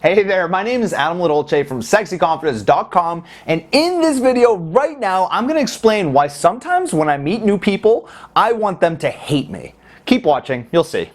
Hey there, my name is Adam Ladolce from sexyconfidence.com, and in this video right now, I'm going to explain why sometimes when I meet new people, I want them to hate me. Keep watching, you'll see.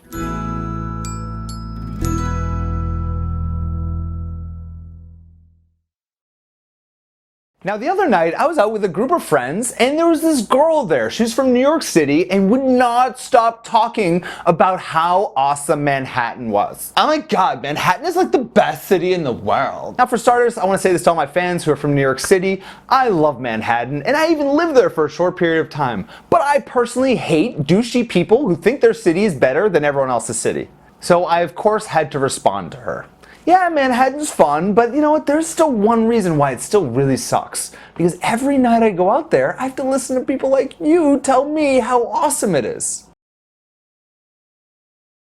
Now the other night I was out with a group of friends and there was this girl there. She's from New York City and would not stop talking about how awesome Manhattan was. Oh my god, Manhattan is like the best city in the world. Now for starters, I want to say this to all my fans who are from New York City. I love Manhattan and I even lived there for a short period of time. But I personally hate douchey people who think their city is better than everyone else's city. So I of course had to respond to her. Yeah, Manhattan's fun, but you know what? There's still one reason why it still really sucks. Because every night I go out there, I have to listen to people like you tell me how awesome it is.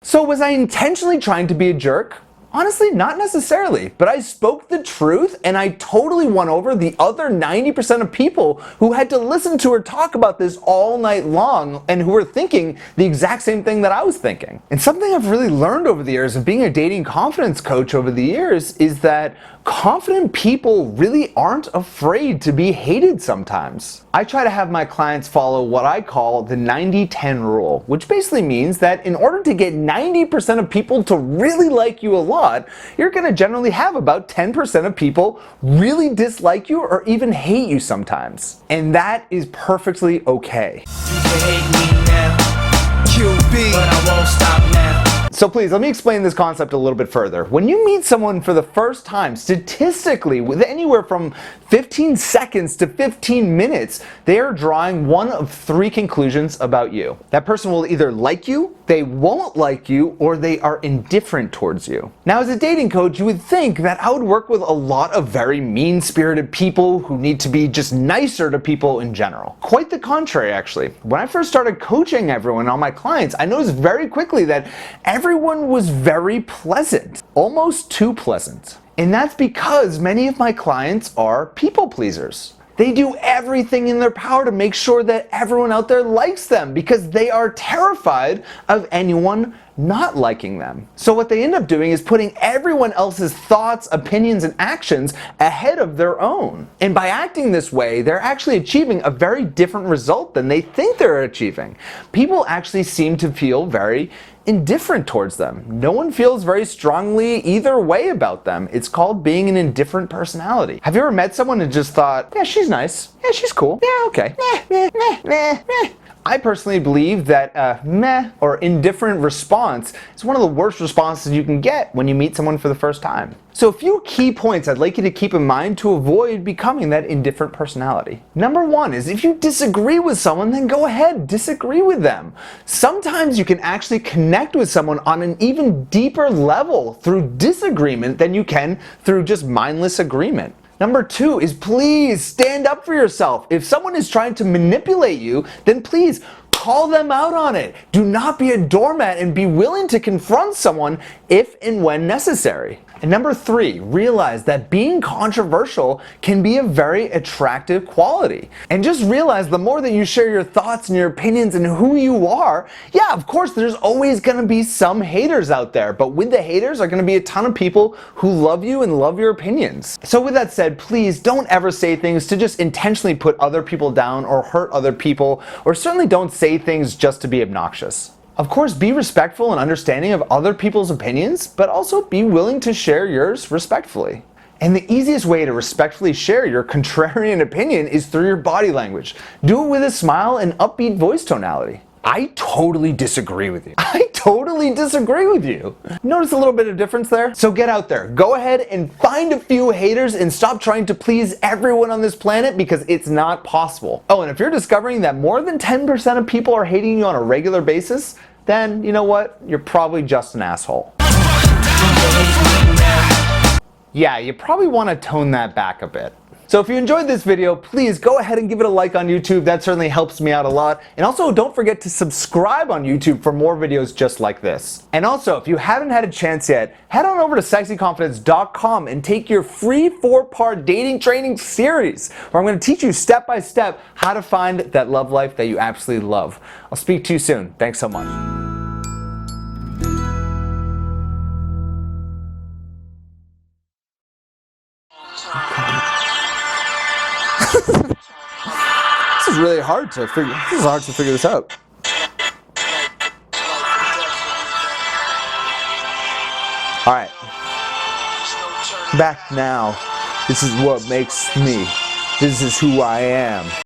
So was I intentionally trying to be a jerk? Honestly, not necessarily, but I spoke the truth and I totally won over the other 90% of people who had to listen to her talk about this all night long and who were thinking the exact same thing that I was thinking. And something I've really learned over the years of being a dating confidence coach over the years is that confident people really aren't afraid to be hated sometimes. I try to have my clients follow what I call the 90-10 rule, which basically means that in order to get 90% of people to really like you a lot, you're going to generally have about 10% of people really dislike you or even hate you sometimes. And that is perfectly okay. You can hate me now, QB, but I won't stop now. So please, let me explain this concept a little bit further. When you meet someone for the first time, statistically, with anywhere from 15 seconds to 15 minutes, they are drawing one of three conclusions about you. That person will either like you, they won't like you, or they are indifferent towards you. Now, as a dating coach, you would think that I would work with a lot of very mean-spirited people who need to be just nicer to people in general. Quite the contrary, actually. When I first started coaching everyone, all my clients, I noticed very quickly that everyone was very pleasant, almost too pleasant. And that's because many of my clients are people pleasers. They do everything in their power to make sure that everyone out there likes them because they are terrified of anyone not liking them. So what they end up doing is putting everyone else's thoughts, opinions, and actions ahead of their own. And by acting this way, they're actually achieving a very different result than they think they're achieving. People actually seem to feel very indifferent towards them. No one feels very strongly either way about them. It's called being an indifferent personality. Have you ever met someone and just thought, yeah, she's nice, yeah, she's cool, yeah, okay, I personally believe that meh or indifferent response is one of the worst responses you can get when you meet someone for the first time. So a few key points I'd like you to keep in mind to avoid becoming that indifferent personality. Number one is if you disagree with someone, then go ahead, disagree with them. Sometimes you can actually connect with someone on an even deeper level through disagreement than you can through just mindless agreement. Number two is please stand up for yourself. If someone is trying to manipulate you, then please call them out on it. Do not be a doormat and be willing to confront someone if and when necessary. And number three, realize that being controversial can be a very attractive quality. And just realize the more that you share your thoughts and your opinions and who you are, yeah, of course, there's always going to be some haters out there. But with the haters are going to be a ton of people who love you and love your opinions. So with that said, please don't ever say things to just intentionally put other people down or hurt other people, or certainly don't say things just to be obnoxious. Of course, be respectful and understanding of other people's opinions, but also be willing to share yours respectfully. And the easiest way to respectfully share your contrarian opinion is through your body language. Do it with a smile and upbeat voice tonality. I totally disagree with you. I totally disagree with you. Notice a little bit of difference there? So get out there, go ahead and find a few haters and stop trying to please everyone on this planet because it's not possible. Oh, and if you're discovering that more than 10% of people are hating you on a regular basis, then you know what? You're probably just an asshole. Yeah, you probably want to tone that back a bit. So if you enjoyed this video, please go ahead and give it a like on YouTube. That certainly helps me out a lot. And also don't forget to subscribe on YouTube for more videos just like this. And also, if you haven't had a chance yet, head on over to sexyconfidence.com and take your free 4-part dating training series, where I'm going to teach you step by step how to find that love life that you absolutely love. I'll speak to you soon. Thanks so much. is really hard to figure. This is hard to figure this out. All right. Back now. This is what makes me. This is who I am.